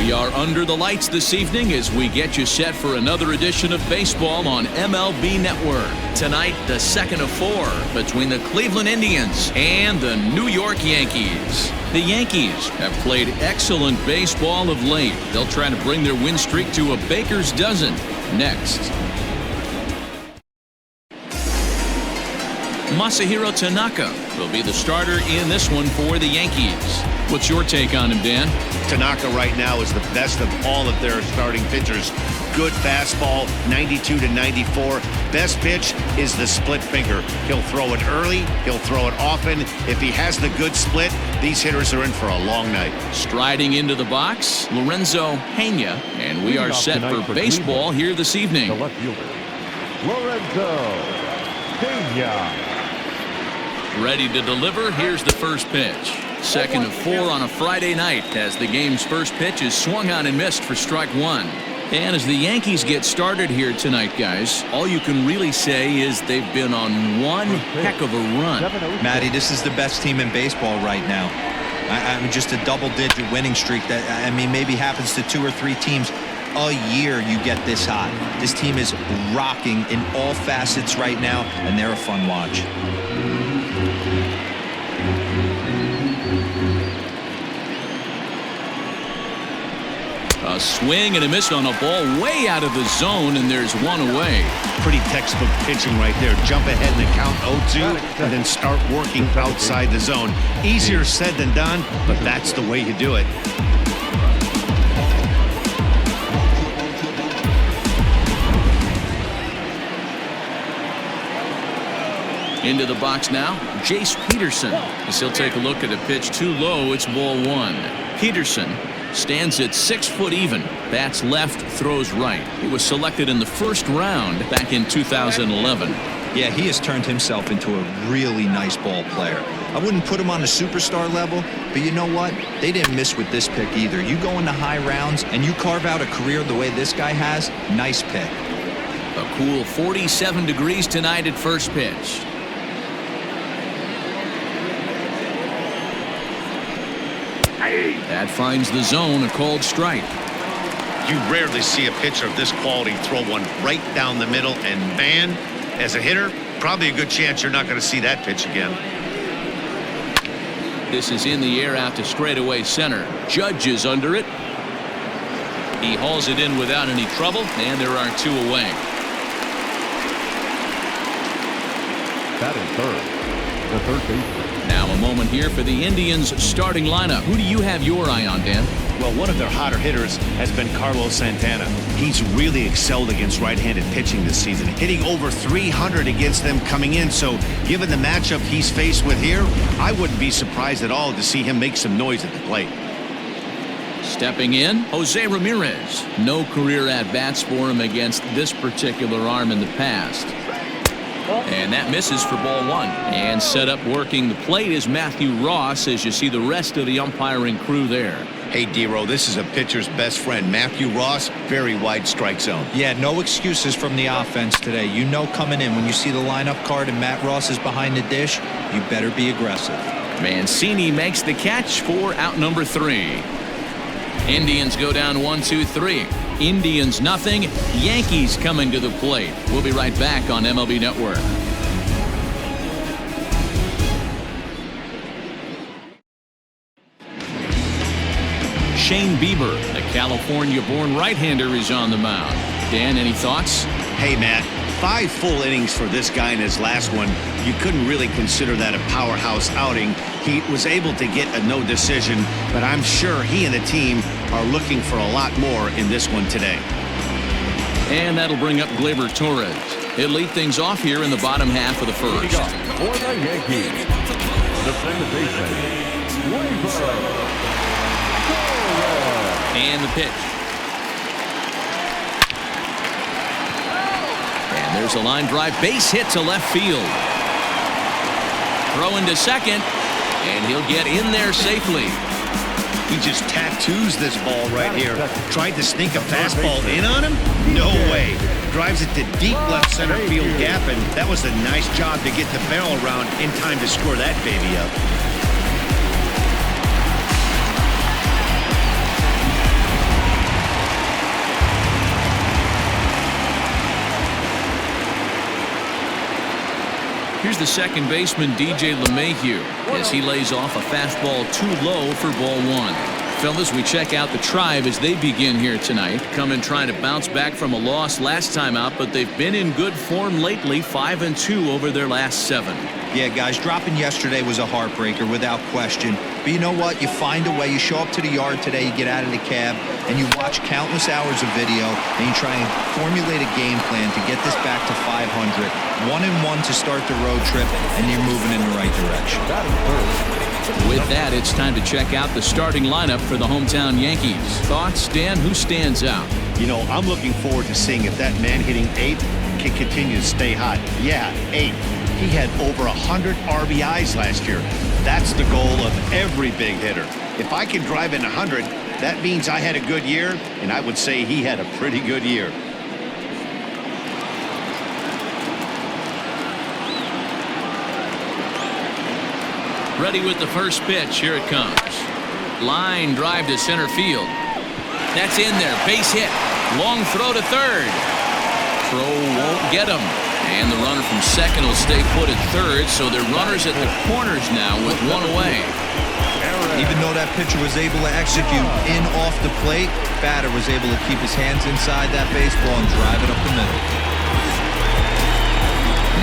We are under the lights this evening as we get you set for another edition of baseball on MLB Network. Tonight, the second of four between the Cleveland Indians and the New York Yankees. The Yankees have played excellent baseball of late. They'll try to bring their win streak to a baker's dozen next. Masahiro Tanaka will be the starter in this one for the Yankees. What's your take on him, Dan? Tanaka right now is the best of all of their starting pitchers. Good fastball, 92 to 94. Best pitch is the split finger. He'll throw it early. He'll throw it often. If he has the good split, these hitters are in for a long night. Striding into the box, Lorenzo Pena, and we are set for baseball here this evening. The left fielder, Lorenzo Pena. Ready to deliver. Here's the first pitch. Second of four on a Friday night as the game's first pitch is swung on and missed for strike one. And as the Yankees get started here tonight, guys, all you can really say is they've been on one heck of a run. Matty, this is the best team in baseball right now. I mean, just a double-digit winning streak that, I mean, maybe happens to 2 or 3 teams a year. You get this hot. This team is rocking in all facets right now, and they're a fun watch. A swing and a miss on a ball way out of the zone, and there's one away. Pretty textbook pitching right there. Jump ahead in the count 0-2 and then start working outside the zone. Easier said than done, but that's the way you do it. Into the box now, Jace Peterson. As he'll take a look at a pitch too low, it's ball one. Peterson stands at 6 foot even. Bats left, throws right. He was selected in the first round back in 2011. Yeah, he has turned himself into a really nice ball player. I wouldn't put him on a superstar level, but you know what? They didn't miss with this pick either. You go into high rounds and you carve out a career the way this guy has, nice pick. A cool 47 degrees tonight at first pitch. That finds the zone, a called strike. You rarely see a pitcher of this quality throw one right down the middle, and man, as a hitter, probably a good chance you're not going to see that pitch again. This is in the air out to straightaway center. Judge is under it. He hauls it in without any trouble, and there are 2 away. Batting third, the third baseman. Now a moment here for the Indians starting lineup. Who do you have your eye on, Dan? Well, one of their hotter hitters has been Carlos Santana. He's really excelled against right-handed pitching this season, hitting over 300 against them coming in. So given the matchup he's faced with here, I wouldn't be surprised at all to see him make some noise at the plate. Stepping in, Jose Ramirez. No career at-bats for him against this particular arm in the past. And that misses for ball one. And set up working the plate is Matthew Ross as you see the rest of the umpiring crew there. Hey, D-Row, this is a pitcher's best friend. Matthew Ross, very wide strike zone. Yeah, no excuses from the offense today. You know coming in when you see the lineup card and Matt Ross is behind the dish, you better be aggressive. Mancini makes the catch for out number 3. Indians go down 1-2-3. Indians nothing. Yankees coming to the plate. We'll be right back on MLB Network. Shane Bieber, the California-born right-hander, is on the mound. Dan, any thoughts? Hey, Matt, 5 full innings for this guy in his last one. You couldn't really consider that a powerhouse outing. He was able to get a no decision, but I'm sure he and the team are looking for a lot more in this one today. And that'll bring up Gleyber Torres. He'll lead things off here in the bottom half of the first. For the Yankees, the second baseman, Gleyber Torres. And the pitch. And there's a line drive base hit to left field. Throw into second, and he'll get in there safely. He just tattoos this ball right here. Tried to sneak a fastball in on him? No way. Drives it to deep left center field gap, and that was a nice job to get the barrel around in time to score that baby up. Here's the second baseman, DJ LeMahieu, as he lays off a fastball too low for ball one. Fellas, we check out the Tribe as they begin here tonight. Come in trying to bounce back from a loss last time out, but they've been in good form lately, 5-2 over their last 7. Yeah, guys, dropping yesterday was a heartbreaker without question. But you know what? You find a way. You show up to the yard today, you get out of the cab, and you watch countless hours of video, and you try and formulate a game plan to get this back to 500. 1-1 to start the road trip, and you're moving in the right direction. With that, it's time to check out the starting lineup for the hometown Yankees. Thoughts, Dan? Who stands out? You know, I'm looking forward to seeing if that man hitting 8 can continue to stay hot. Yeah, 8. He had over 100 RBIs last year. That's the goal of every big hitter. If I can drive in 100, that means I had a good year, and I would say he had a pretty good year. Ready with the first pitch. Here it comes. Line drive to center field. That's in there. Base hit. Long throw to third. Throw won't get him. And the runner from second will stay put at third, so they're runners at the corners now with one away. Even though that pitcher was able to execute in off the plate, batter was able to keep his hands inside that baseball and drive it up the middle.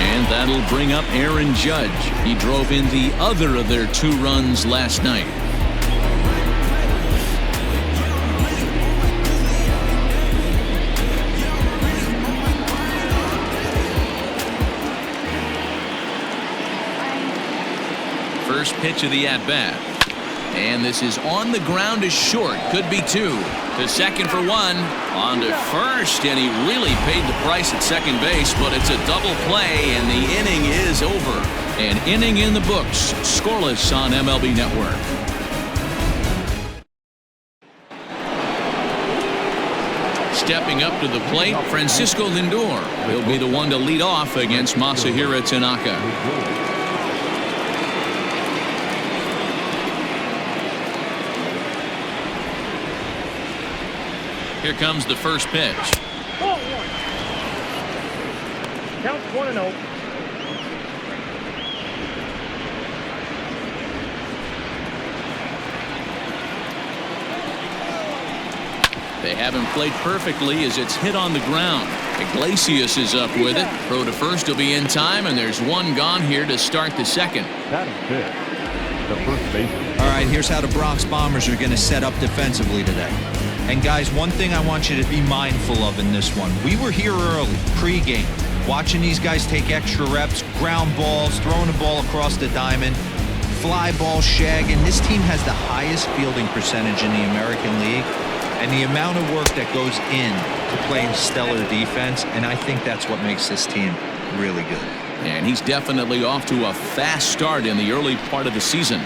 And that'll bring up Aaron Judge. He drove in the other of their 2 runs last night. First pitch of the at-bat. And this is on the ground is short. Could be 2. To second for 1. On to first, and he really paid the price at second base, but it's a double play, and the inning is over. An inning in the books. Scoreless on MLB Network. Stepping up to the plate, Francisco Lindor. He'll be the one to lead off against Masahiro Tanaka. Here comes the first pitch. Count 1-0. They haven't played perfectly as it's hit on the ground. Iglesias is up with it. Throw to first will be in time, and there's one gone here to start the second. That is it. The first baseman. All right, here's how the Bronx Bombers are going to set up defensively today. And guys, one thing I want you to be mindful of in this one. We were here early, pregame, watching these guys take extra reps, ground balls, throwing the ball across the diamond, fly ball, shagging. This team has the highest fielding percentage in the American League, and the amount of work that goes in to playing stellar defense, and I think that's what makes this team really good. And he's definitely off to a fast start in the early part of the season.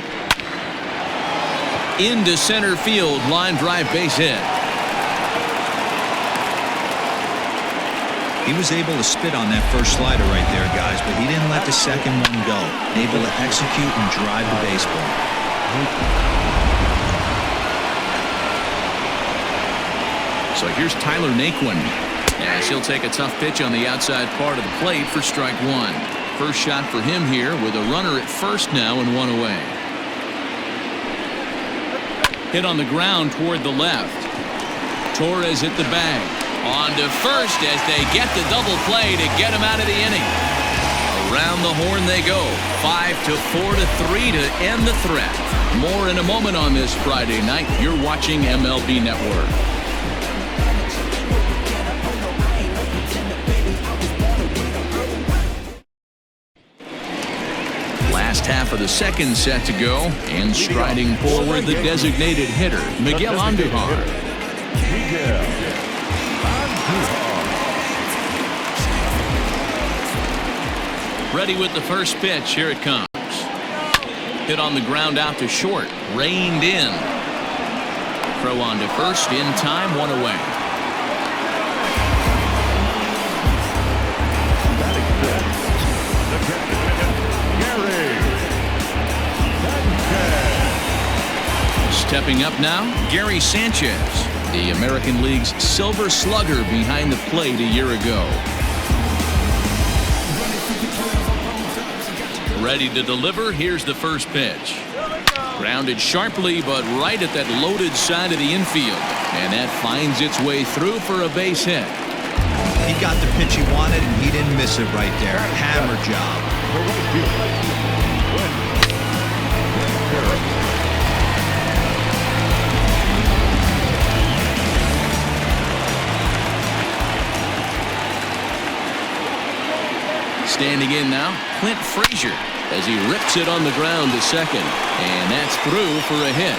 Into center field, line drive, base hit. He was able to spit on that first slider right there, guys, but he didn't let the second one go. Able to execute and drive the baseball. So here's Tyler Naquin, as he'll take a tough pitch on the outside part of the plate for strike 1. First shot for him here with a runner at first now and 1 away. Hit on the ground toward the left. Torres hit the bag. On to first as they get the double play to get him out of the inning. Around the horn they go. 5-4-3 to end the threat. More in a moment on this Friday night. You're watching MLB Network. Last half of the second set to go, and striding forward the designated hitter, Miguel Andujar. Ready with the first pitch. Here it comes. Hit on the ground out to short. Reined in. Throw on to first. In time. 1 away. Stepping up now, Gary Sanchez, the American League's Silver Slugger behind the plate a year ago. Ready to deliver. Here's the first pitch. Grounded sharply, but right at that loaded side of the infield. And that finds its way through for a base hit. He got the pitch he wanted, and he didn't miss it right there. Hammer job. Standing in now, Clint Frazier, as he rips it on the ground to second. And that's through for a hit.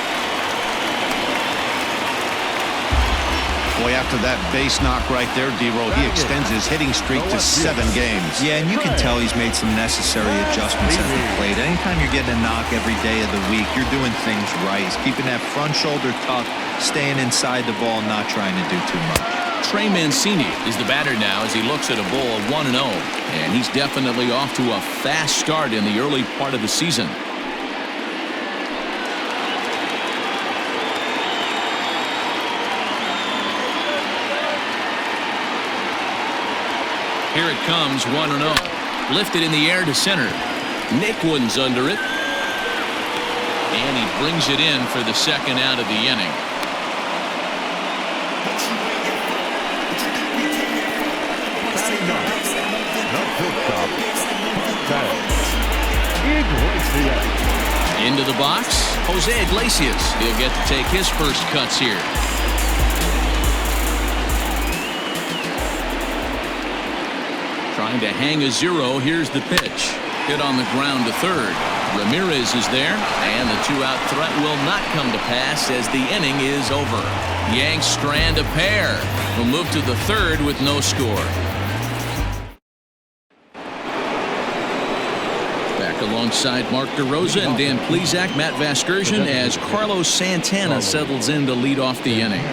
Boy, after that base knock right there, D-Row, he extends his hitting streak to 7 games. Yeah, and you can tell he's made some necessary adjustments at the plate. Anytime you're getting a knock every day of the week, you're doing things right. He's keeping that front shoulder tucked, staying inside the ball, not trying to do too much. Trey Mancini is the batter now as he looks at a ball of 1-0. And he's definitely off to a fast start in the early part of the season. Here it comes, 1-0. Lifted in the air to center. Naquin's under it. And he brings it in for the second out of the inning. Into the box, Jose Iglesias. He'll get to take his first cuts here. Trying to hang a 0. Here's the pitch. Hit on the ground to third. Ramirez is there, and the 2-out threat will not come to pass as the inning is over. Yanks strand a pair. Will move to the third with no score. Back alongside Mark DeRosa and Dan Plesac, Matt Vasgersian, as Carlos Santana settles in to lead off the inning.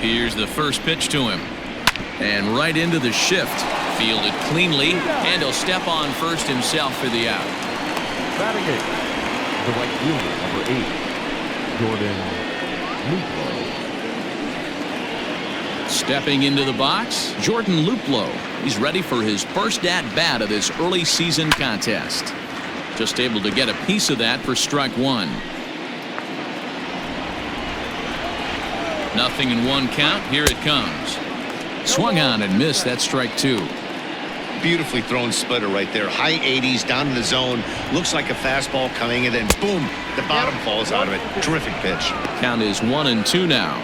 Here's the first pitch to him. And right into the shift. Fielded cleanly, and he'll step on first himself for the out. Batting eighth, the right fielder, number 8, Jordan Luplow. Stepping into the box, Jordan Luplow. He's ready for his first at-bat of this early season contest. Just able to get a piece of that for strike 1. 0-1 count. Here it comes. Swung on and missed. That strike 2. Beautifully thrown splitter right there. High 80s down in the zone. Looks like a fastball coming in, and boom, the bottom falls out of it. Terrific pitch. Count is 1-2 now.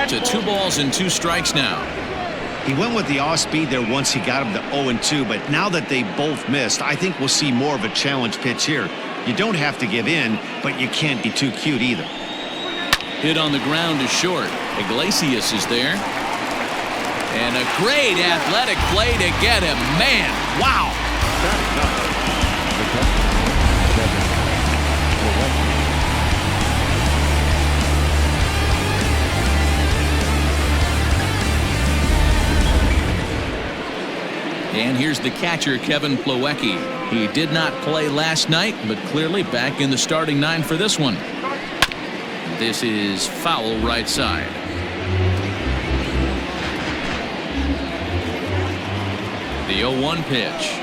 To 2 balls and 2 strikes now. He went with the off speed there once he got him to 0-2, but now that they both missed, I think we'll see more of a challenge pitch here. You don't have to give in, but you can't be too cute either. Hit on the ground to short. Iglesias is there. And a great athletic play to get him. Man, wow. And here's the catcher, Kevin Plawecki. He did not play last night, but clearly back in the starting 9 for this one. This is foul right side. The 0-1 pitch.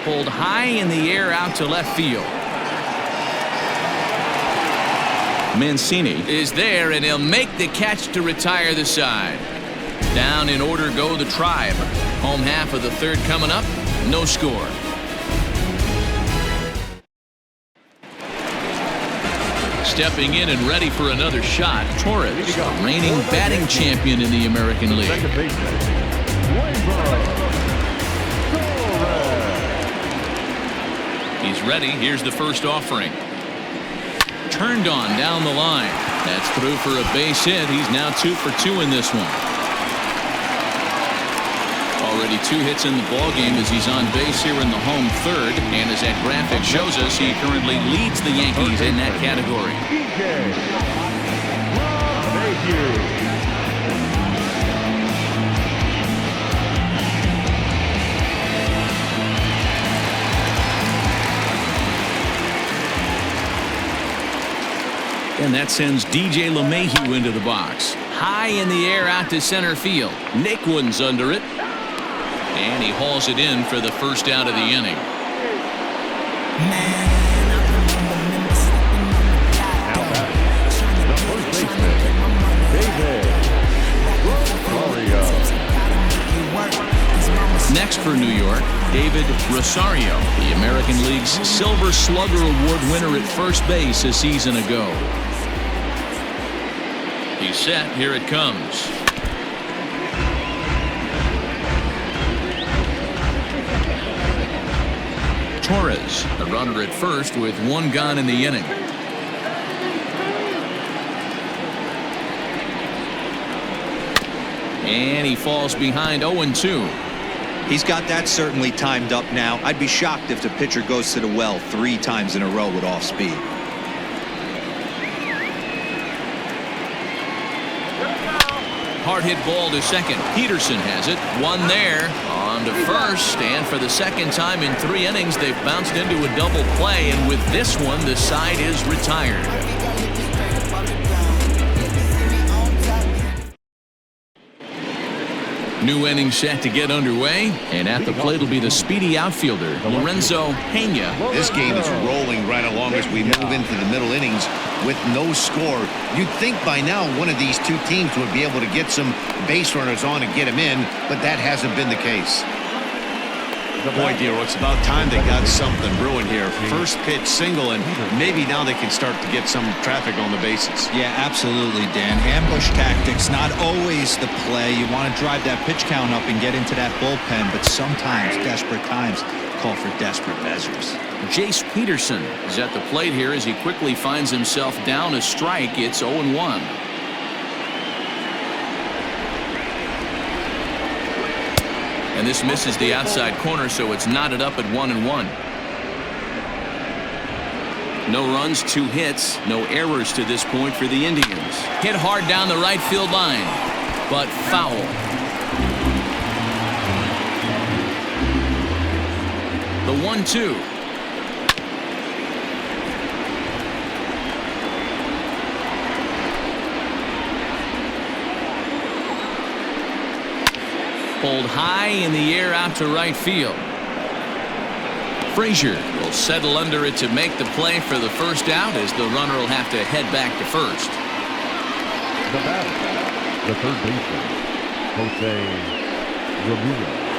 Pulled high in the air out to left field. Mancini is there, and he'll make the catch to retire the side. Down in order go the Tribe. Home half of the third coming up. No score. Stepping in and ready for another shot, Torres, reigning batting champion in the American League. He's ready. Here's the first offering. Turned on down the line. That's through for a base hit. He's now 2 for 2 in this one. A Already 2 hits in the ballgame as he's on base here in the home third. And as that graphic shows us, he currently leads the Yankees in that category. And that sends DJ LeMahieu into the box. High in the air out to center field. Naquin's under it. And he hauls it in for the first out of the inning. Now batting, the first baseman, David Rosario. Next for New York, David Rosario, the American League's Silver Slugger Award winner at first base a season ago. He's set. Here it comes. Torres, the runner at first with 1 gone in the inning. And he falls behind 0-2. He's got that certainly timed up now. I'd be shocked if the pitcher goes to the well 3 times in a row with off speed. Hard hit ball to second. Peterson has it. 1 there. On to first. And for the second time in 3 innings, they've bounced into a double play. And with this one, the side is retired. New inning set to get underway. And at the plate will be the speedy outfielder, Lorenzo Pena. This game is rolling right along as we move into the middle innings with no score. You'd think by now one of these 2 teams would be able to get some base runners on and get them in, but that hasn't been the case. Boy, Dero, it's about time they got something brewing here. First pitch single, and maybe now they can start to get some traffic on the bases. Yeah, absolutely, Dan. Ambush tactics, not always the play. You want to drive that pitch count up and get into that bullpen, but sometimes desperate times call for desperate measures. Jace Peterson is at the plate here as he quickly finds himself down a strike. It's 0-1. And this misses the outside corner, so it's knotted up at 1-1. No runs, 2 hits, no errors to this point for the Indians. Hit hard down the right field line, but foul. The 1-2. Pulled high in the air out to right field. Frazier will settle under it to make the play for the first out as the runner will have to head back to first. The batter, the third baseman, Jose Ramirez.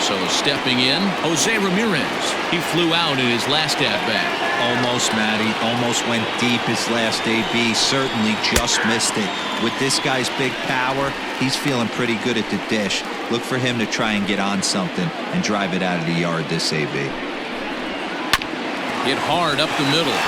So stepping in, Jose Ramirez. He flew out in his last at-bat. Almost, Matty. Almost went deep his last AB. Certainly just missed it. With this guy's big power, he's feeling pretty good at the dish. Look for him to try and get on something and drive it out of the yard this AB. Hit hard up the middle.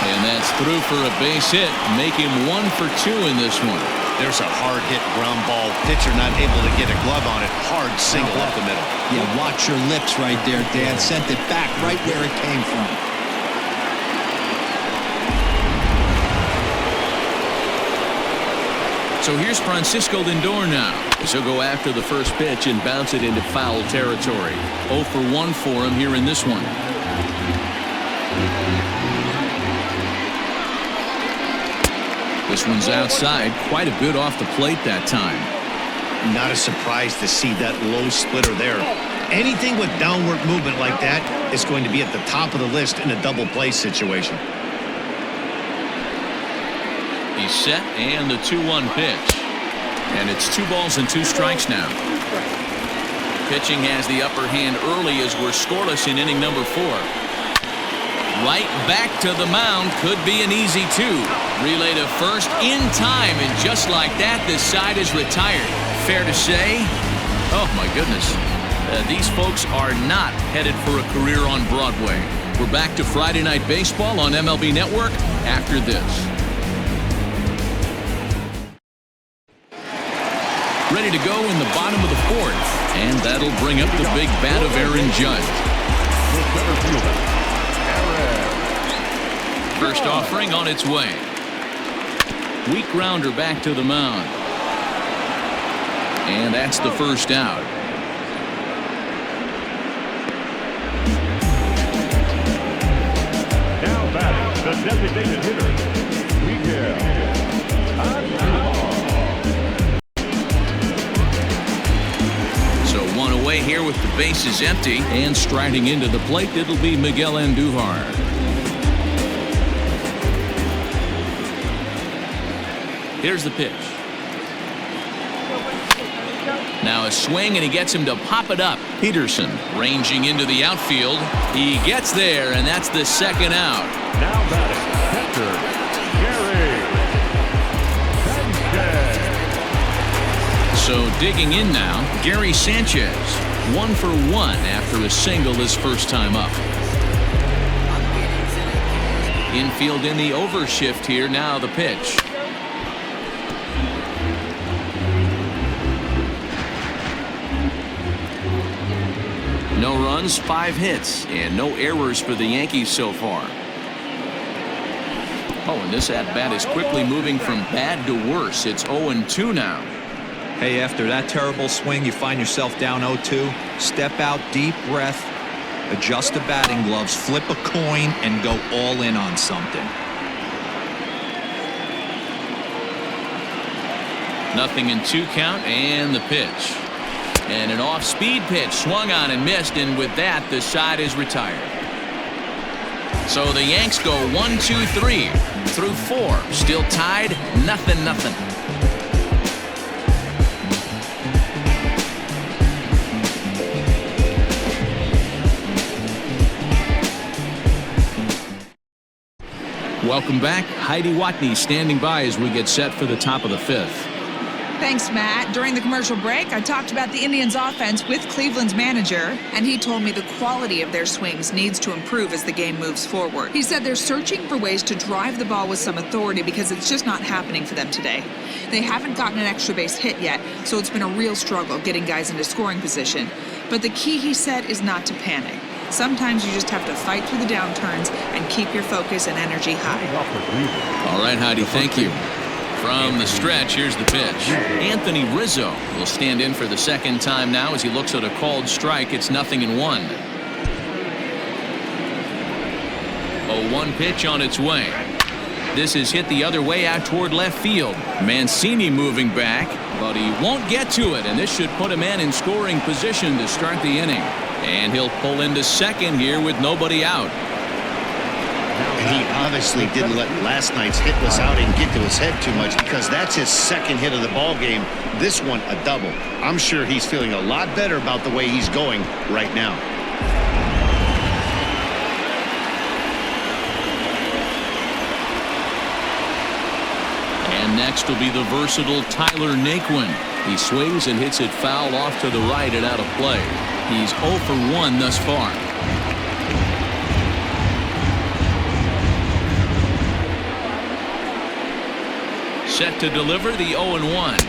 And that's through for a base hit. Make him 1 for 2 in this one. There's a hard hit ground ball. Pitcher not able to get a glove on it. Hard single up the middle. Yeah, watch your lips right there, Dan. Sent it back right where it came from. So here's Francisco Lindor now. He'll go after the first pitch and bounce it into foul territory. 0 for 1 for him here in this one. This one's outside, quite a bit off the plate that time. Not a surprise to see that low splitter there. Anything with downward movement like that is going to be at the top of the list in a double play situation. He's set, and the 2-1 pitch. And it's 2 balls and 2 strikes now. Pitching has the upper hand early as we're scoreless in inning number 4. Right back to the mound. Could be an easy 2. Relay to first in time, and just like that, this side is retired. Fair to say? Oh, my goodness. These folks are not headed for a career on Broadway. We're back to Friday Night Baseball on MLB Network after this. ready to go in the bottom of the fourth. And that'll bring up the big bat of Aaron Judge. First offering on its way. Weak grounder back to the mound. And that's the first out. Now batting, the designated hitter, Miguel. So one away here with the bases empty. And striding into the plate, it'll be Miguel Andujar. Here's the pitch. Now a swing, and he gets him to pop it up. Peterson ranging into the outfield. He gets there, and that's the second out. Now batting, catcher, Gary Sanchez. So digging in now, Gary Sanchez. 1 for 1 after a single his first time up. Infield in the overshift here. Now the pitch. No runs, 5 hits, and no errors for the Yankees so far. Oh, and this at-bat is quickly moving from bad to worse. It's 0-2 now. Hey, after that terrible swing, you find yourself down 0-2. Step out, deep breath, adjust the batting gloves, flip a coin, and go all in on something. 0-2 count, and the pitch. And an off-speed pitch swung on and missed, and with that, the side is retired. So the Yanks go 1-2-3 through 4, still tied, 0-0. Welcome back. Heidi Watney standing by as we get set for the top of the 5th. Thanks, Matt. During the commercial break, I talked about the Indians' offense with Cleveland's manager, and he told me the quality of their swings needs to improve as the game moves forward. He said they're searching for ways to drive the ball with some authority because it's just not happening for them today. They haven't gotten an extra base hit yet, so it's been a real struggle getting guys into scoring position. But the key, he said, is not to panic. Sometimes you just have to fight through the downturns and keep your focus and energy high. All right, Heidi, thank you. From the stretch, here's the pitch. Anthony Rizzo will stand in for the second time now as he looks at a called strike. It's 0-1. 0-1 pitch on its way. This is hit the other way out toward left field. Mancini moving back, but he won't get to it, and this should put a man in scoring position to start the inning. And he'll pull into second here with nobody out. And he obviously didn't let last night's hitless outing get to his head too much, because that's his second hit of the ball game. This one a double. I'm sure he's feeling a lot better about the way he's going right now. And next will be the versatile Tyler Naquin. He swings and hits it foul off to the right and out of play. He's 0 for 1 thus far. Set to deliver the 0-1.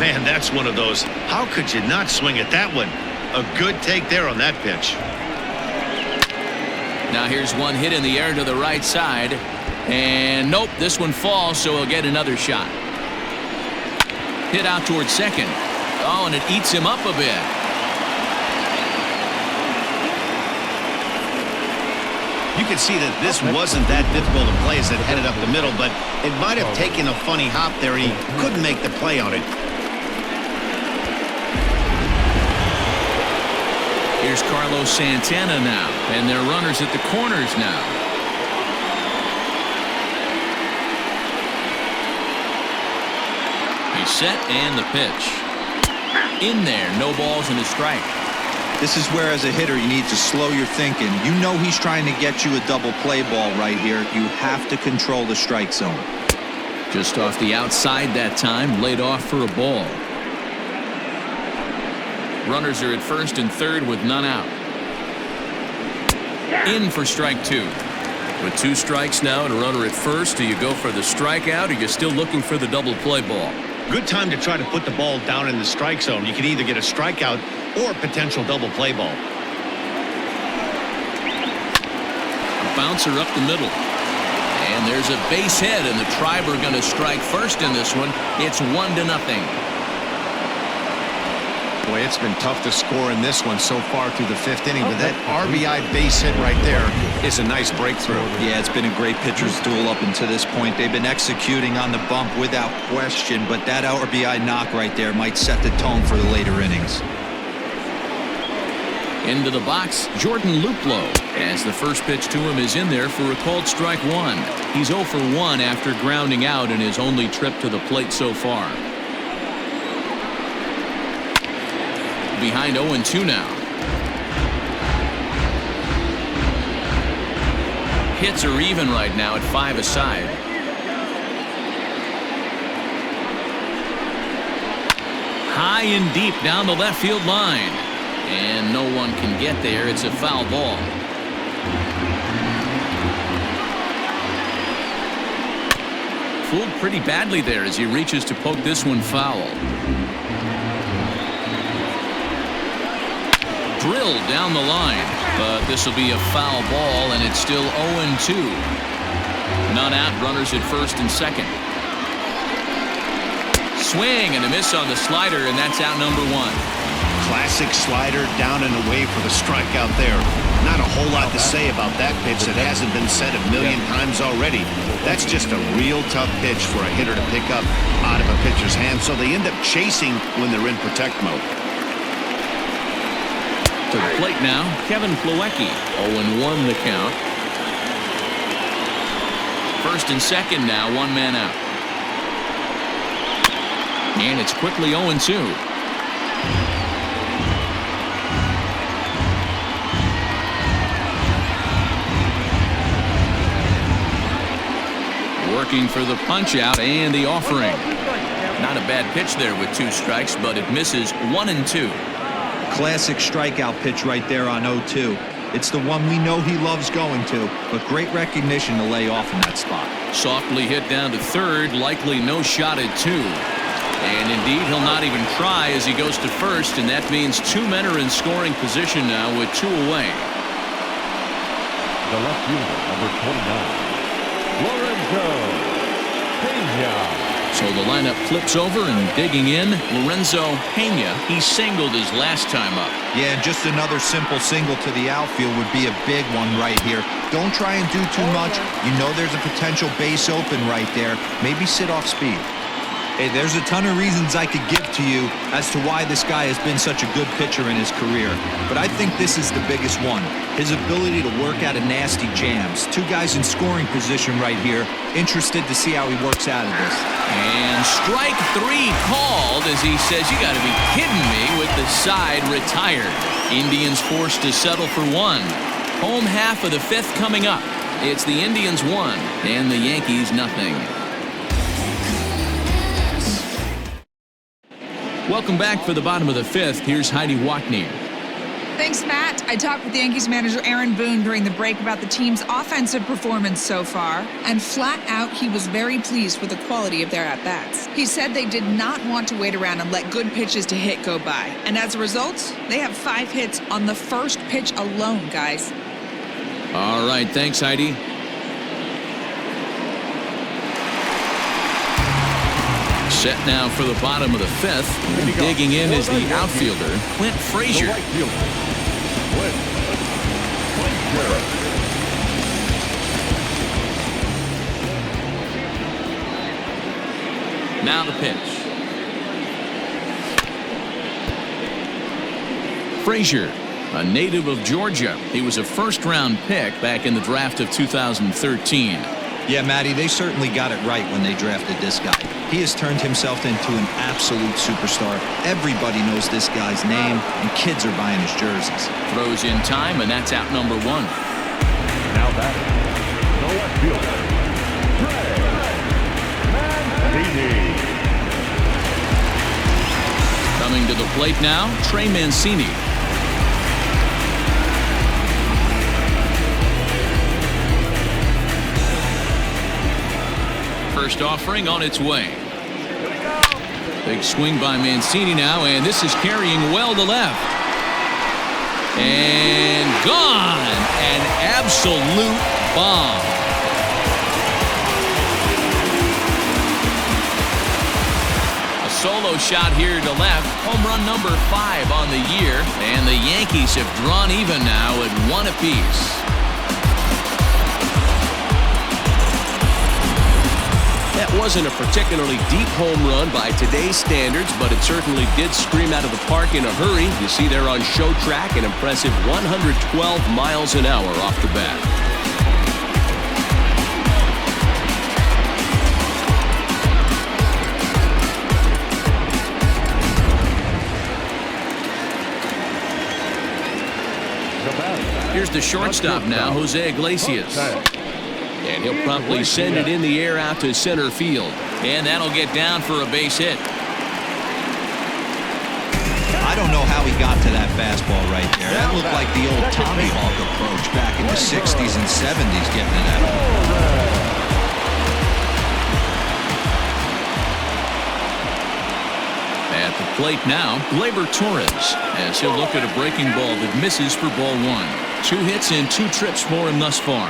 Man, that's one of those. How could you not swing at that one? A good take there on that pitch. Now here's one hit in the air to the right side. And nope, this one falls, so he'll get another shot. Hit out towards second. Oh, and it eats him up a bit. You can see that this wasn't that difficult a play as it headed up the middle, but it might have taken a funny hop there, and he couldn't make the play on it. Here's Carlos Santana now, and they're runners at the corners now. He's set, and the pitch. In there, no balls and a strike. This is where, as a hitter, you need to slow your thinking. You know he's trying to get you a double play ball right here. You have to control the strike zone. Just off the outside that time, laid off for a ball. Runners are at first and third with none out. In for strike 2. With 2 strikes now and a runner at first, do you go for the strikeout, or you're still looking for the double play ball? Good time to try to put the ball down in the strike zone. You can either get a strikeout or a potential double play ball. A bouncer up the middle. And there's a base hit, and the Tribe are going to strike first in this one. It's 1-0. Boy, it's been tough to score in this one so far through the 5th inning, but that RBI base hit right there is a nice breakthrough. Yeah, it's been a great pitcher's duel up until this point. They've been executing on the bump without question, but that RBI knock right there might set the tone for the later innings. Into the box, Jordan Luplow, as the first pitch to him is in there for a called strike one. He's 0 for 1 after grounding out in his only trip to the plate so far. Behind 0-2 now. Hits are even right now at 5 aside. High and deep down the left field line. And no one can get there. It's a foul ball. Fooled pretty badly there as he reaches to poke this one foul. Drilled down the line, but this will be a foul ball, and it's still 0-2. None out, runners at first and second. Swing and a miss on the slider, and that's out number 1. Classic slider down and away for the strikeout there. Not a whole lot to say about that pitch that hasn't been said a million times already. That's just a real tough pitch for a hitter to pick up out of a pitcher's hand, so they end up chasing when they're in protect mode. To the plate now, Kevin Plawecki. 0-1 the count. First and second now, 1 man out. And it's quickly 0-2. Working for the punch out and the offering. Not a bad pitch there with 2 strikes, but it misses 1-2. Classic strikeout pitch right there on 0-2. It's the one we know he loves going to, but great recognition to lay off in that spot. Softly hit down to third, likely no shot at 2. And indeed, he'll not even try as he goes to first, and that means 2 men are in scoring position now with 2 away. The left fielder, number 29, Lorenzo Pena. So the lineup flips over and digging in, Lorenzo Pena. He singled his last time up. Yeah, just another simple single to the outfield would be a big one right here. Don't try and do too much. You know there's a potential base open right there. Maybe sit off speed. Hey, there's a ton of reasons I could give to you as to why this guy has been such a good pitcher in his career. But I think this is the biggest one. His ability to work out of nasty jams. 2 guys in scoring position right here. Interested to see how he works out of this. And strike 3 called as he says, you got to be kidding me, with the side retired. Indians forced to settle for 1. Home half of the 5th coming up. It's the Indians 1 and the Yankees nothing. Welcome back for the bottom of the 5th. Here's Heidi Watney. Thanks, Matt. I talked with Yankees manager Aaron Boone during the break about the team's offensive performance so far, and flat out, he was very pleased with the quality of their at-bats. He said they did not want to wait around and let good pitches to hit go by, and as a result, they have 5 hits on the first pitch alone, guys. All right, thanks, Heidi. Set now for the bottom of the 5th. Digging in is the outfielder, Clint Frazier. Now the pitch. Frazier, a native of Georgia. He was a first-round pick back in the draft of 2013. Yeah, Matty, they certainly got it right when they drafted this guy. He has turned himself into an absolute superstar. Everybody knows this guy's name, and kids are buying his jerseys. Throws in time, and that's out number 1. Now batting, the left fielder, Trey Mancini. Coming to the plate now, Trey Mancini. First offering on its way. Big swing by Mancini now, and this is carrying well to left. And gone. An absolute bomb. A solo shot here to left. Home run number 5 on the year. And the Yankees have drawn even now at 1 apiece. That wasn't a particularly deep home run by today's standards, but it certainly did scream out of the park in a hurry. You see there on show track an impressive 112 miles an hour off the bat. Here's the shortstop now, Jose Iglesias. And he'll promptly send it in the air out to center field. And that'll get down for a base hit. I don't know how he got to that fastball right there. That looked like the old Tommy Hawk approach back in the 60s and 70s getting it at him. At the plate now, Gleyber Torres, as he'll look at a breaking ball that misses for ball 1. 2 hits and 2 trips for him thus far.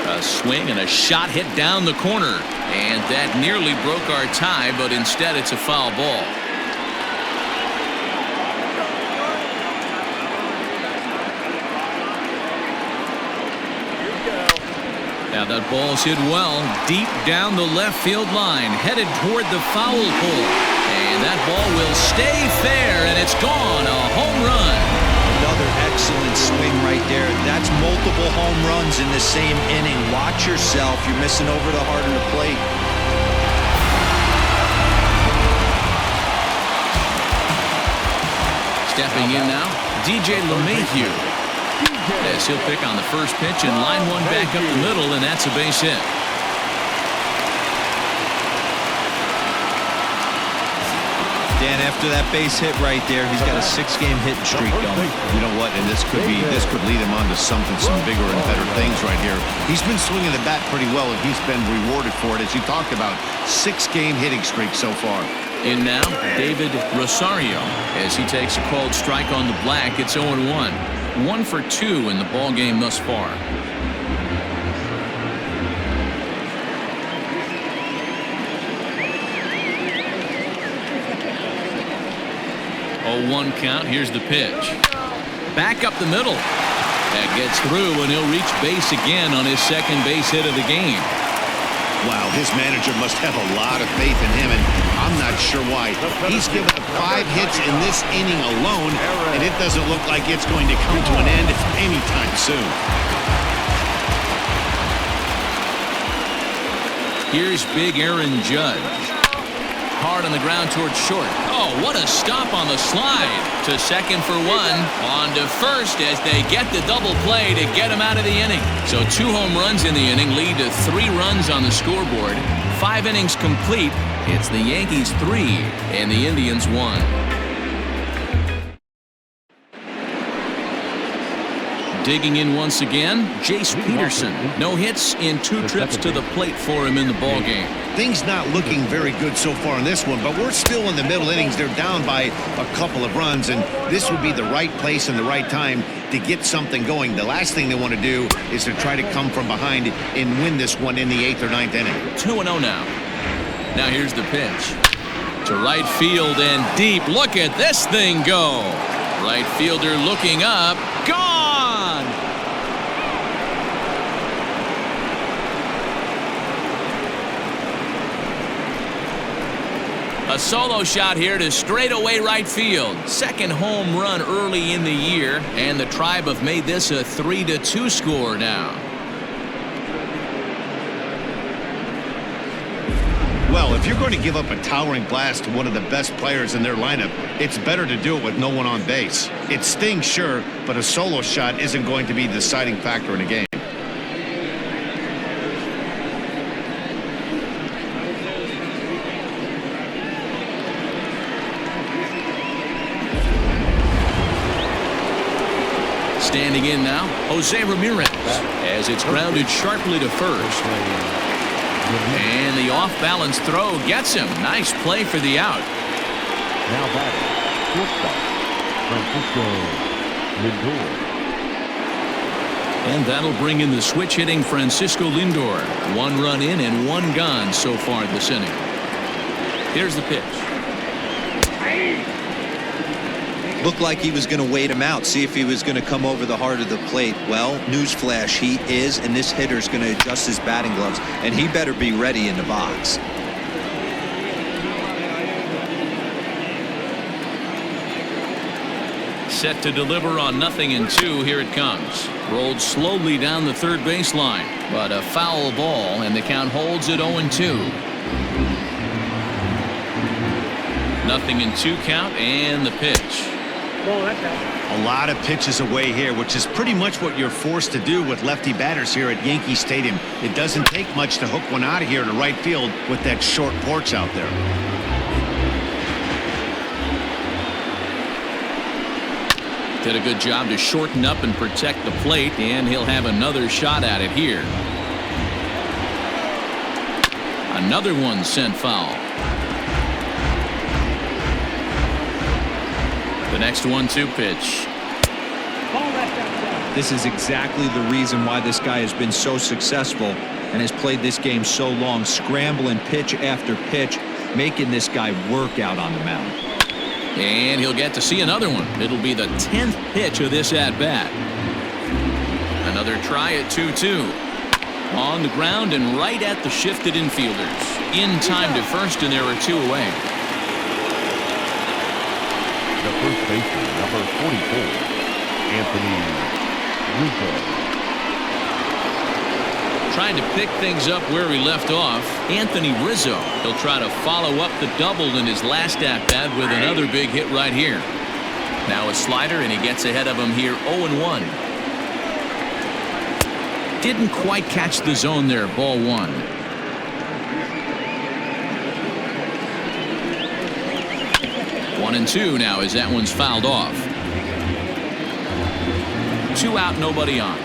A swing and a shot hit down the corner. And that nearly broke our tie, but instead it's a foul ball. Now that ball's hit well, deep down the left field line, headed toward the foul pole. And that ball will stay fair, and it's gone. A home run. Another excellent swing right there. That's multiple home runs in the same inning. Watch yourself. You're missing over the heart of the plate. Stepping in now, DJ LeMahieu. As he'll pick on the first pitch and line one back up the middle, and that's a base hit. Dan, after that base hit right there, he's got a 6-game hitting streak going. You know what? And this could lead him on to some bigger and better things right here. He's been swinging the bat pretty well, and he's been rewarded for it, as you talked about. 6-game hitting streak so far. In now, David Rosario, as he takes a called strike on the black. It's 0-1. 1 for 2 in the ball game thus far. 0-1 count. Here's the pitch. Back up the middle. That gets through, and he'll reach base again on his second base hit of the game. Wow, his manager must have a lot of faith in him, and I'm not sure why. He's given up 5 hits in this inning alone, and it doesn't look like it's going to come to an end anytime soon. Here's big Aaron Judge. Hard on the ground towards short. Oh, what a stop on the slide. To second for 1. On to first as they get the double play to get him out of the inning. So 2 home runs in the inning lead to 3 runs on the scoreboard. 5 innings complete. It's the Yankees 3 and the Indians 1. Digging in once again, Jace Peterson. No hits in 2 trips to the plate for him in the ball game. Things not looking very good so far in this one, but we're still in the middle innings. They're down by a couple of runs, and this would be the right place and the right time to get something going. The last thing they want to do is to try to come from behind and win this one in the 8th or 9th inning. 2-0 now. Now here's the pitch. To right field and deep. Look at this thing go. Right fielder looking up. Gone! A solo shot here to straightaway right field. Second home run early in the year, and the Tribe have made this a 3-2 score now. Well, if you're going to give up a towering blast to one of the best players in their lineup, it's better to do it with no one on base. It stings, sure, but a solo shot isn't going to be the deciding factor in a game. Standing in now, Jose Ramirez, as it's grounded sharply to first. And the off-balance throw gets him. Nice play for the out. Now batting, shortstop, Francisco Lindor. And that'll bring in the switch-hitting Francisco Lindor. 1 run in and 1 gone so far this inning. Here's the pitch. Looked like he was going to wait him out, see if he was going to come over the heart of the plate. Well, newsflash, he is, and this hitter's going to adjust his batting gloves, and he better be ready in the box. Set to deliver on 0-2. Here it comes. Rolled slowly down the third baseline, but a foul ball, and the count holds at 0-2. 0-2 count, and the pitch. A lot of pitches away here, which is pretty much what you're forced to do with lefty batters here at Yankee Stadium. It doesn't take much to hook one out of here to right field with that short porch out there. Did a good job to shorten up and protect the plate, and he'll have another shot at it here. Another one sent foul. The next 1-2 pitch. This is exactly the reason why this guy has been so successful and has played this game so long, scrambling pitch after pitch, making this guy work out on the mound. And he'll get to see another one. It'll be the 10th pitch of this at-bat. Another try at 2-2. On the ground and right at the shifted infielders. In time to first, and there are 2 away. The first baseman, number 44, Anthony Rizzo. Trying to pick things up where he left off, Anthony Rizzo. He'll try to follow up the double in his last at-bat with another big hit right here. Now a slider, and he gets ahead of him here 0-1. Didn't quite catch the zone there. Ball 1. One and 2 now as that one's fouled off. 2 out, nobody on.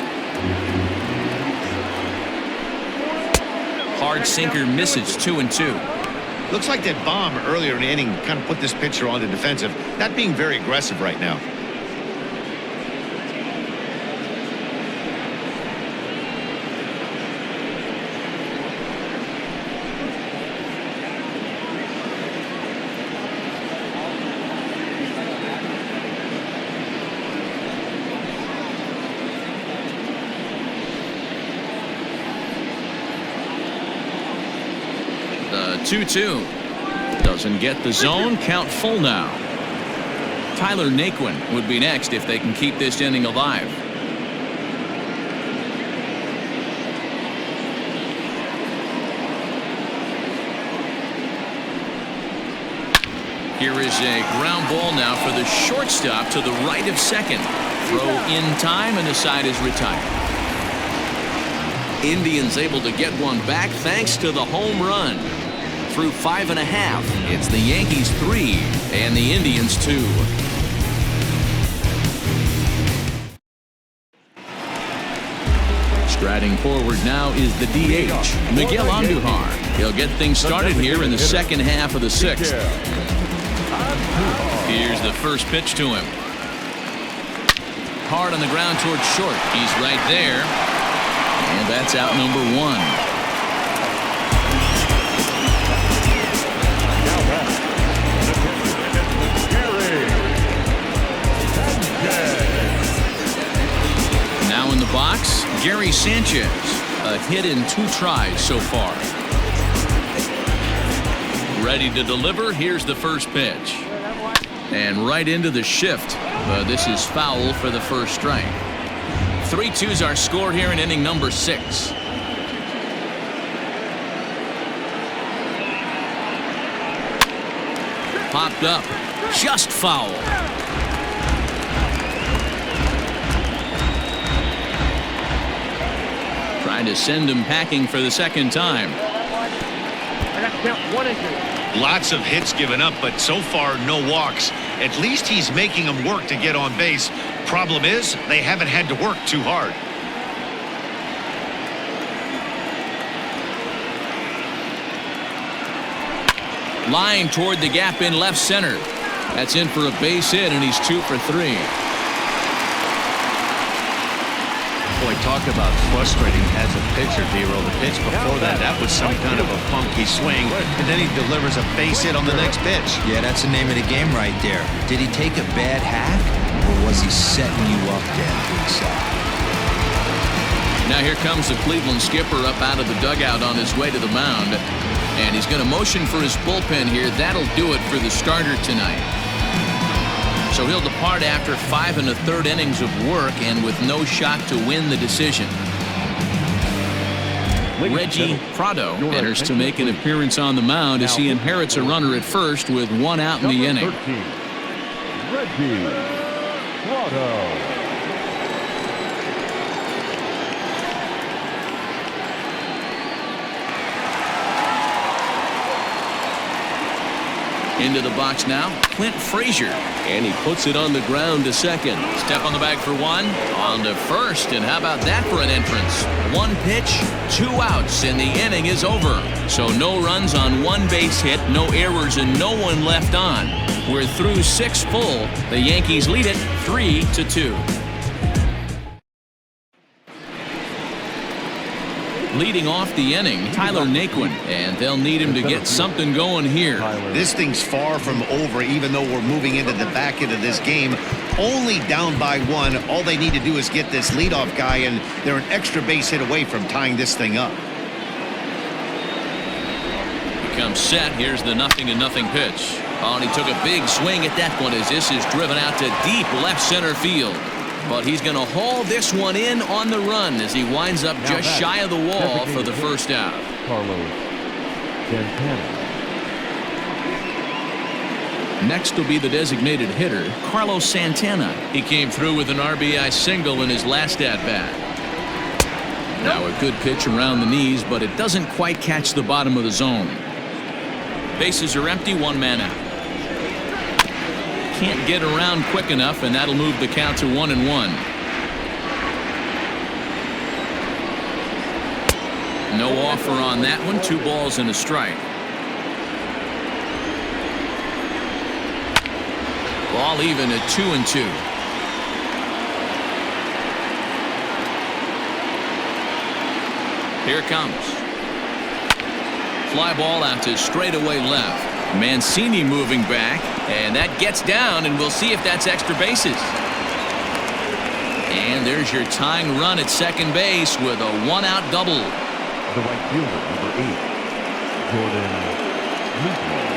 Hard sinker misses. 2-2. Looks like that bomb earlier in the inning kind of put this pitcher on the defensive. Not being very aggressive right now. The 2-2 doesn't get the zone. Count full now. Tyler Naquin would be next if they can keep this inning alive. Here is a ground ball now for the shortstop to the right of second. Throw in time, and the side is retired. Indians able to get one back thanks to the home run. Through 5.5, it's the Yankees 3 and the Indians 2. Striding forward now is the DH, Miguel Andujar. He'll get things started here in the second half of the 6th. Here's the first pitch to him. Hard on the ground towards short. He's right there. And that's out number 1. Now in the box, Gary Sanchez. A hit in 2 tries so far. Ready to deliver. Here's the first pitch. And right into the shift. This is foul for the first strike. 3-2's our score here in inning number 6. Popped up. Just foul. Trying to send him packing for the second time. I got to count 1 and 2. Lots of hits given up, but so far no walks. At least he's making them work to get on base. Problem is, they haven't had to work too hard. Line toward the gap in left center. That's in for a base hit, and he's 2 for 3. Boy, talk about frustrating as a pitcher, D-Roll. The pitch before that was some kind of a funky swing, and then he delivers a base hit on the next pitch. Yeah, that's the name of the game right there. Did he take a bad hack, or was he setting you up there to himself? Now here comes the Cleveland skipper up out of the dugout on his way to the mound. And he's going to motion for his bullpen here. That'll do it for the starter tonight. So he'll depart after 5 1/3 innings of work and with no shot to win the decision. Reggie Prado enters to make an appearance on the mound as he inherits a runner at first with 1 out in the inning. 13, Reggie Prado. Into the box now, Clint Frazier. And he puts it on the ground to second. Step on the bag for 1. On to first, and how about that for an entrance? 1 pitch, 2 outs, and the inning is over. So no runs on 1 base hit, no errors, and no one left on. We're through 6 full. The Yankees lead it 3-2. Leading off the inning, Tyler Naquin, and they'll need him to get something going here. This thing's far from over, even though we're moving into the back end of this game. Only down by 1. All they need to do is get this leadoff guy, and they're an extra base hit away from tying this thing up. He comes set. Here's the 0-0 pitch. Oh, and he took a big swing at that one as this is driven out to deep left center field. But he's going to haul this one in on the run as he winds up just shy of the wall for the first out. Carlos Santana. Next will be the designated hitter, Carlos Santana. He came through with an RBI single in his last at-bat. Now a good pitch around the knees, but it doesn't quite catch the bottom of the zone. Bases are empty, 1 man out. Can't get around quick enough, and that'll move the count to 1-1. No offer on that one. 2 balls and a strike. Ball even at 2-2. Here it comes. Fly ball out to straightaway left. Mancini moving back, and that gets down, and we'll see if that's extra bases. And there's your tying run at second base with a 1-out double. The right fielder, number 8, Jordan Luplow.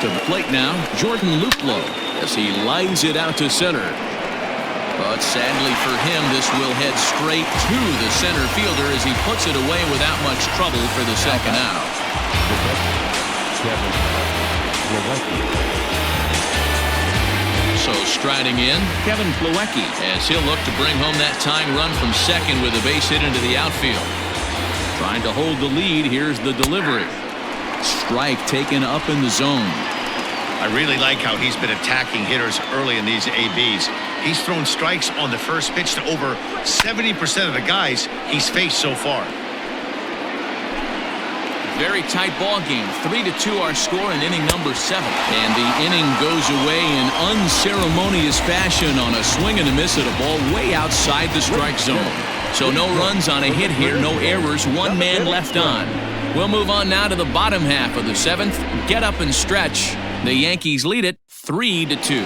To the plate now, Jordan Luplow as he lines it out to center. But sadly for him, this will head straight to the center fielder as he puts it away without much trouble for the second out. So striding in, Kevin Plawecki as he'll look to bring home that tying run from second with a base hit into the outfield. Trying to hold the lead, here's the delivery. Strike taken up in the zone. I really like how he's been attacking hitters early in these ABs. He's thrown strikes on the first pitch to over 70% of the guys he's faced so far. Very tight ball game. 3-2 our score in inning number 7. And the inning goes away in unceremonious fashion on a swing and a miss at a ball way outside the strike zone. So no runs on a hit here, no errors, 1 man left on. We'll move on now to the bottom half of the 7th. Get up and stretch. The Yankees lead it 3-2.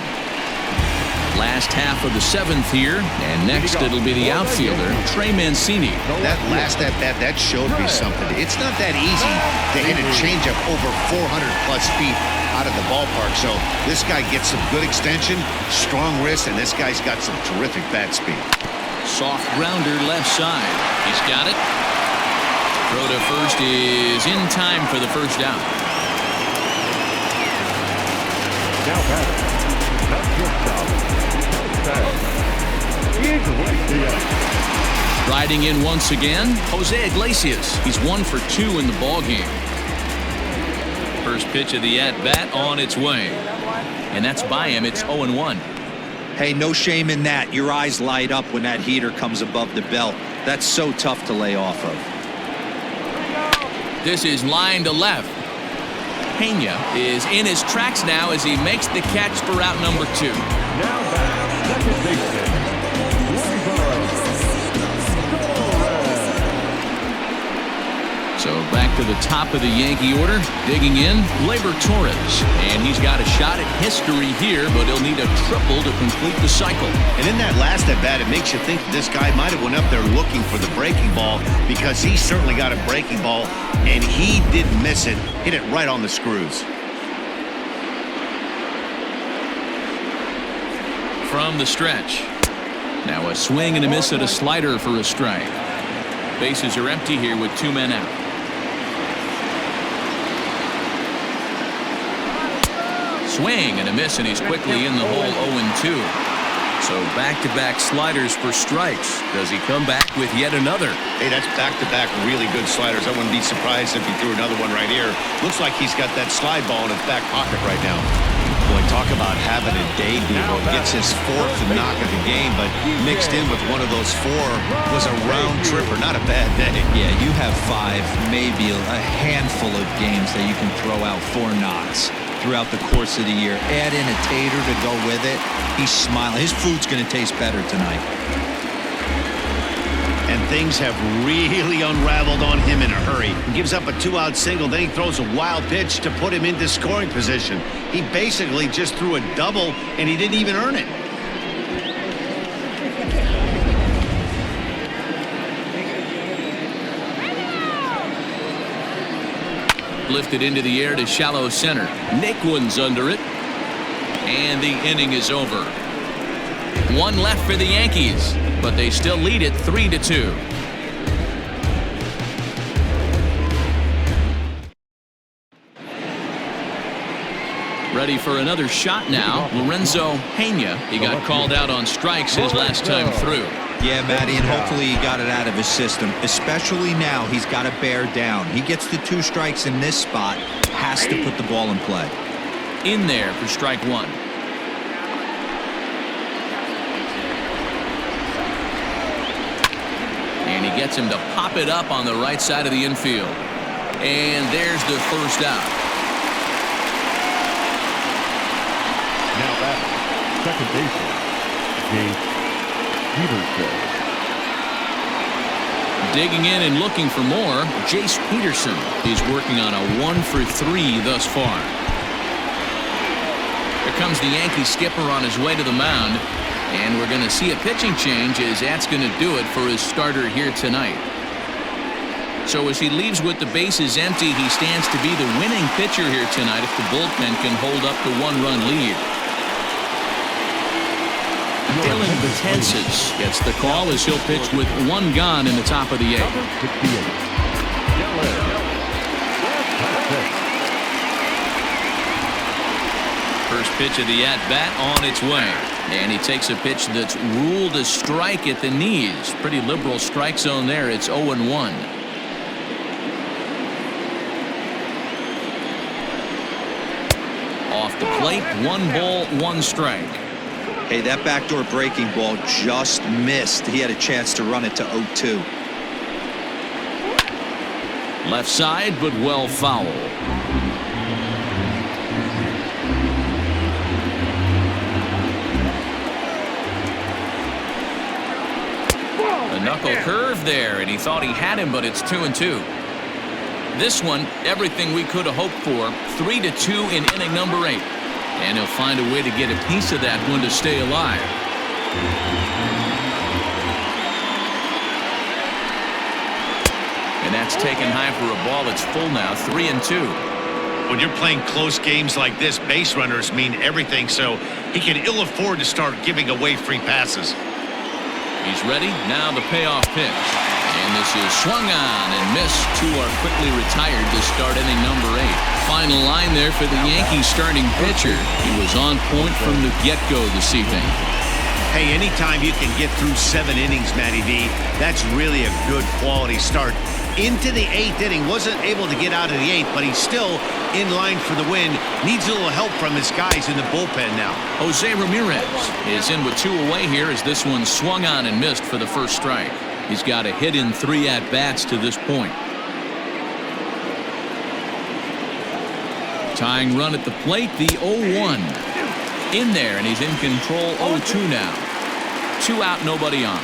Last half of the 7th here, and next it'll be the outfielder, Trey Mancini. That last at-bat, that showed me something. It's not that easy to hit a changeup over 400-plus feet out of the ballpark. So this guy gets some good extension, strong wrist, and this guy's got some terrific bat speed. Soft grounder left side. He's got it. Throw to first is in time for the first out. Now batter, not shortstop, riding in once again, Jose Iglesias. He's 1 for 2 in the ball game. First pitch of the at-bat on its way. And that's by him. It's 0-1. Hey, no shame in that. Your eyes light up when that heater comes above the belt. That's so tough to lay off of. This is line to left. Pena is in his tracks now as he makes the catch for out number 2. Now back, second baseman, So back to the top of the Yankee order. Digging in, Gleyber Torres. And he's got a shot at history here, but he'll need a triple to complete the cycle. And in that last at-bat, it makes you think this guy might have went up there looking for the breaking ball, because he certainly got a breaking ball, and he didn't miss it. Hit it right on the screws. From the stretch. Now a swing and a miss at a slider for a strike. Bases are empty here with 2 men out. Swing and a miss, and he's quickly in the hole. 0-2. So back-to-back sliders for strikes. Does he come back with yet another? Hey, that's back-to-back really good sliders. I wouldn't be surprised if he threw another one right here. Looks like he's got that slide ball in his back pocket right now. Boy, talk about having a day, Devo. Gets his 4th knock of the game, but mixed in with one of those 4 was a round tripper. Not a bad day. Yeah, you have 5, maybe a handful of games that you can throw out 4 knocks throughout the course of the year. Add in a tater to go with it. He's smiling. His food's going to taste better tonight. And things have really unraveled on him in a hurry. He gives up a 2-out single, then he throws a wild pitch to put him into scoring position. He basically just threw a double, and he didn't even earn it. Lifted into the air to shallow center. Naquin's under it. And the inning is over. 1 left for the Yankees, but they still lead it 3-2. Ready for another shot now. Lorenzo Pena. He got called out on strikes his last time through. Yeah, Matty, and hopefully he got it out of his system. Especially now, he's got to bear down. He gets the 2 strikes in this spot, has to put the ball in play. In there for strike 1. And he gets him to pop it up on the right side of the infield. And there's the first out. Now back, second baseman, Peterson. Digging in and looking for more, Jace Peterson is working on a 1 for 3 thus far. Here comes the Yankee skipper on his way to the mound, and we're going to see a pitching change as that's going to do it for his starter here tonight. So as he leaves with the bases empty, he stands to be the winning pitcher here tonight if the bullpen can hold up the 1-run lead. Dylan Betances gets the call as he'll pitch with 1 gone in the top of the 8th. First pitch of the at-bat on its way. And he takes a pitch that's ruled a strike at the knees. Pretty liberal strike zone there. It's 0-1. Off the plate, 1 ball, 1 strike. Hey, that backdoor breaking ball just missed. He had a chance to run it to 0-2. Left side, but well foul. A knuckle curve there, and he thought he had him, but it's 2-2. This one, everything we could have hoped for. 3-2 in inning number 8. And he'll find a way to get a piece of that one to stay alive. And that's taken high for a ball. It's full now, 3-2. When you're playing close games like this, base runners mean everything, so he can ill afford to start giving away free passes. He's ready. Now the payoff pitch. And this is swung on and missed. 2 are quickly retired to start inning number 8. Final line there for the Yankees starting pitcher. He was on point from the get-go this evening. Hey, anytime you can get through 7 innings, Matty V, that's really a good quality start. into the 8th inning. Wasn't able to get out of the 8th, but he's still in line for the win. Needs a little help from his guys in the bullpen now. Jose Ramirez is in with 2 away here as this one swung on and missed for the first strike. He's got a hit in 3 at-bats to this point. Tying run at the plate, the 0-1. In there, and he's in control 0-2 now. 2 out, nobody on.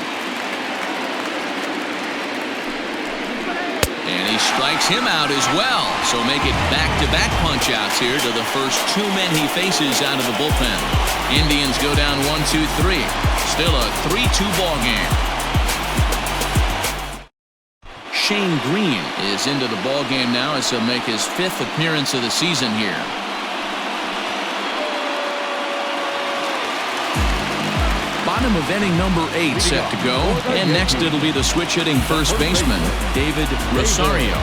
And he strikes him out as well. So make it back-to-back punch-outs here to the first 2 men he faces out of the bullpen. Indians go down 1-2-3. Still a 3-2 ball game. Shane Green is into the ball game now as he'll make his 5th appearance of the season here. Bottom of inning number 8 set to go, and next it'll be the switch-hitting first baseman, David Rosario.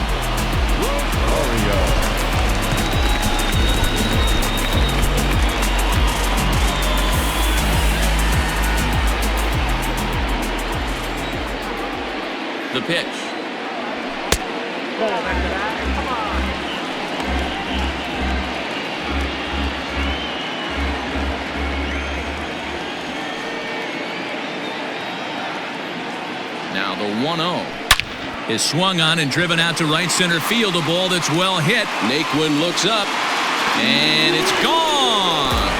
The pitch. Now the 1-0 is swung on and driven out to right center field. A ball that's well hit. Naquin looks up, and it's gone.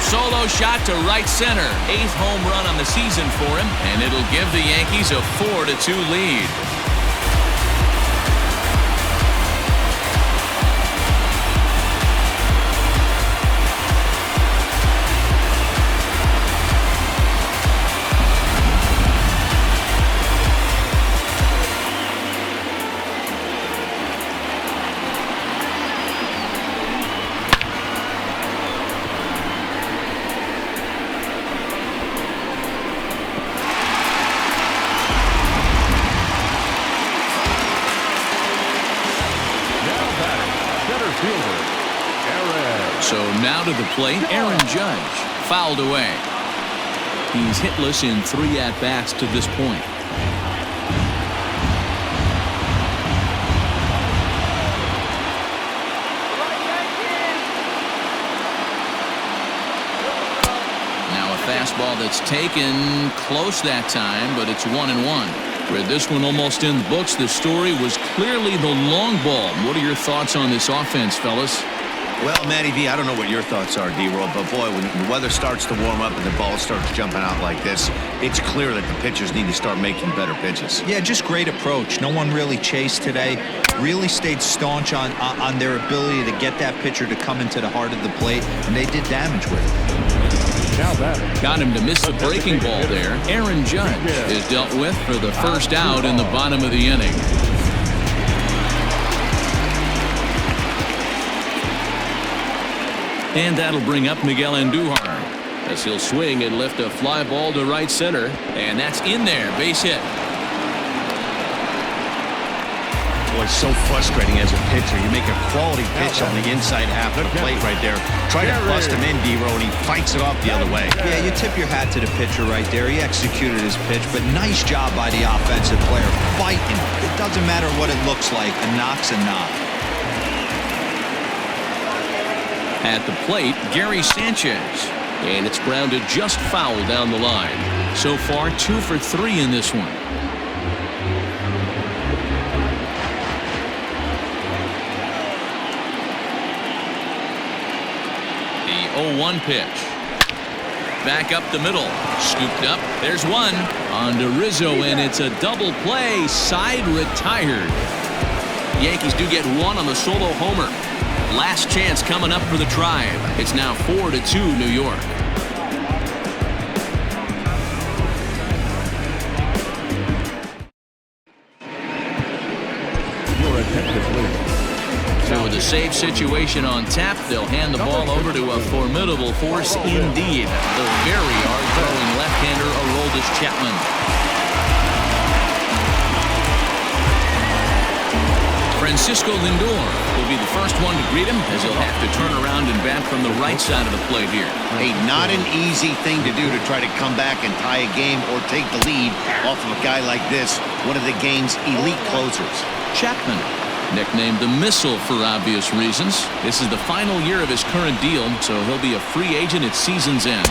Solo shot to right center. 8th home run on the season for him, and it'll give the Yankees a 4-2 lead. So now to the plate, Aaron Judge, fouled away. He's hitless in 3 at-bats to this point. Now a fastball that's taken close that time, but it's 1-1. With this one almost in the books, the story was clearly the long ball. What are your thoughts on this offense, fellas? Well, Matty V, I don't know what your thoughts are, D-Roll, but boy, when the weather starts to warm up and the ball starts jumping out like this, it's clear that the pitchers need to start making better pitches. Yeah, just great approach. No one really chased today. Really stayed staunch on their ability to get that pitcher to come into the heart of the plate, and they did damage with it. Got him to miss the breaking ball there. Aaron Judge is dealt with for the first out in the bottom of the inning. And that'll bring up Miguel Andujar as he'll swing and lift a fly ball to right center. And that's in there. Base hit. Boy, it's so frustrating as a pitcher. You make a quality pitch on the inside half of the plate right there. Try to bust him in, D-Roll, and he fights it off the other way. Yeah, you tip your hat to the pitcher right there. He executed his pitch, but nice job by the offensive player. Fighting. It doesn't matter what it looks like. A knock's a knock. At the plate, Gary Sanchez. And it's grounded just foul down the line. So far, 2 for 3 in this one. The 0-1 pitch. Back up the middle. Scooped up. There's one. On to Rizzo, and it's a double play. Side retired. Yankees do get one on the solo homer. Last chance coming up for the Tribe. It's now 4-2 New York. So with a safe situation on tap, they'll hand the ball over to a formidable force indeed. The very hard-throwing left-hander Aroldis Chapman. Francisco Lindor will be the first one to greet him, as he'll have to turn around and bat from the right side of the plate here. Hey, not an easy thing to do to try to come back and tie a game or take the lead off of a guy like this, one of the game's elite closers. Chapman, nicknamed the Missile for obvious reasons. This is the final year of his current deal, so he'll be a free agent at season's end.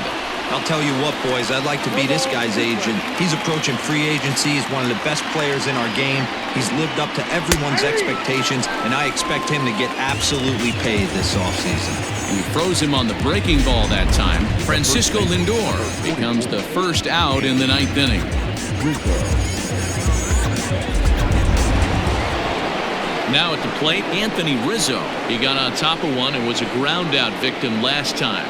I'll tell you what, boys, I'd like to be this guy's agent. He's approaching free agency. He's one of the best players in our game. He's lived up to everyone's expectations, and I expect him to get absolutely paid this offseason. We froze him on the breaking ball that time. Francisco Lindor becomes the first out in the 9th inning. Now at the plate, Anthony Rizzo. He got on top of one and was a ground out victim last time.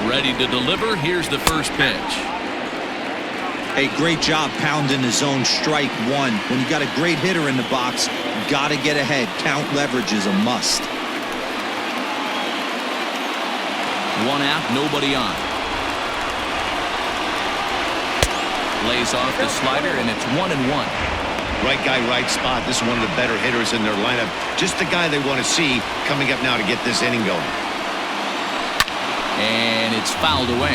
Ready to deliver. Here's the first pitch. Hey, great job pounding the zone. Strike one. When you got a great hitter in the box, you got to get ahead. Count leverage is a must. One out, nobody on. Lays off the slider, and it's 1-1. Right guy, right spot. This is one of the better hitters in their lineup. Just the guy they want to see coming up now to get this inning going. And it's fouled away.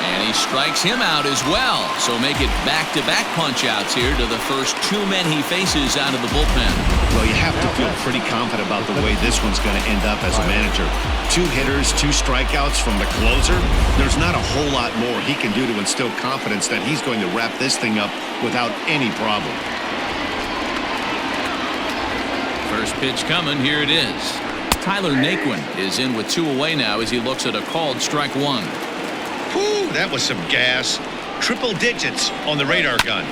And he strikes him out as well. So make it back-to-back punch-outs here to the first two men he faces out of the bullpen. Well, you have to feel pretty confident about the way this one's going to end up as a manager. 2 hitters, 2 strikeouts from the closer. There's not a whole lot more he can do to instill confidence that he's going to wrap this thing up without any problem. First pitch coming. Here it is. Tyler Naquin is in with 2 away now as he looks at a called strike 1. Whew, that was some gas. Triple digits on the radar gun.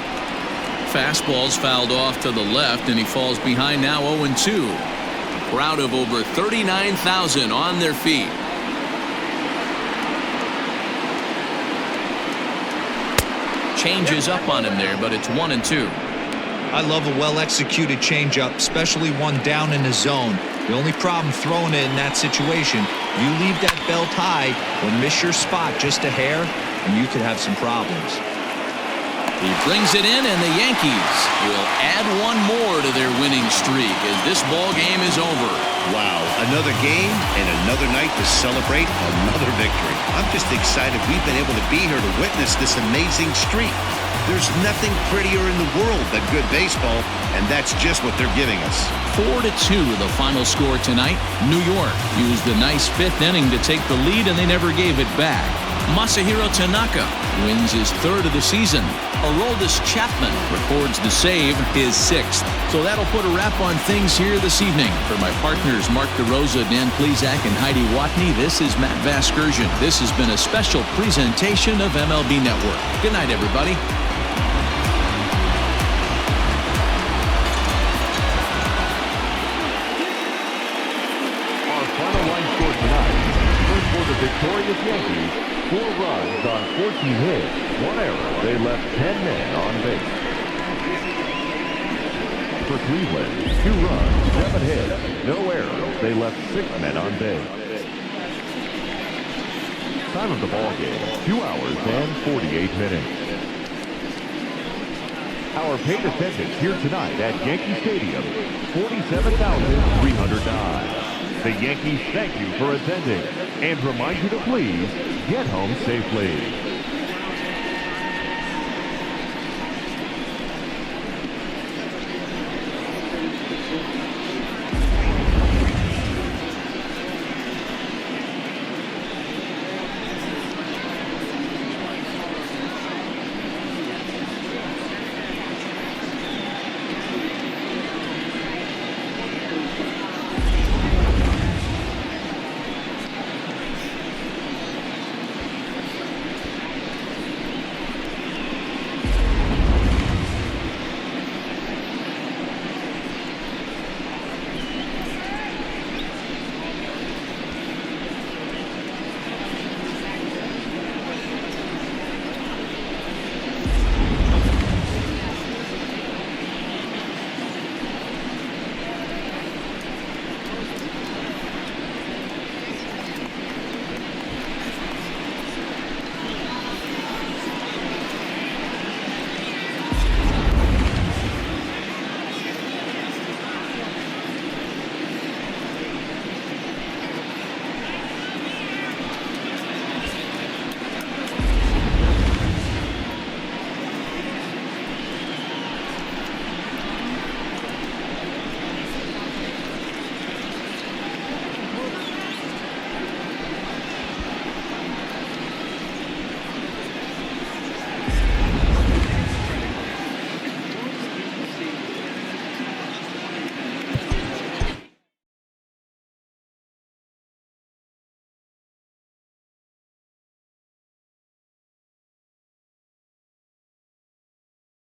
Fastball's fouled off to the left, and he falls behind now 0-2. Crowd of over 39,000 on their feet. Changes up on him there, but it's 1-2. I love a well-executed changeup, especially one down in the zone. The only problem throwing it in that situation, you leave that belt high or miss your spot just a hair, and you could have some problems. He brings it in, and the Yankees will add one more to their winning streak as this ball game is over. Wow, another game and another night to celebrate another victory. I'm just excited we've been able to be here to witness this amazing streak. There's nothing prettier in the world than good baseball, and that's just what they're giving us. 4-2 the final score tonight. New York used a nice 5th inning to take the lead, and they never gave it back. Masahiro Tanaka wins his 3rd of the season. Aroldis Chapman records the save, his 6th. So that'll put a wrap on things here this evening. For my partners Mark DeRosa, Dan Plezak, and Heidi Watney, this is Matt Vasgersian. This has been a special presentation of MLB Network. Good night, everybody. Our final line score tonight. First for the victorious Yankees. 4 runs on 14 hits, 1 error. They left 10 men on base. For Cleveland, 2 runs, 7 hits, no errors. They left 6 men on base. Time of the ball game, 2 hours and 48 minutes. Our paid attendance here tonight at Yankee Stadium, 47,309. The Yankees thank you for attending and remind you to please get home safely.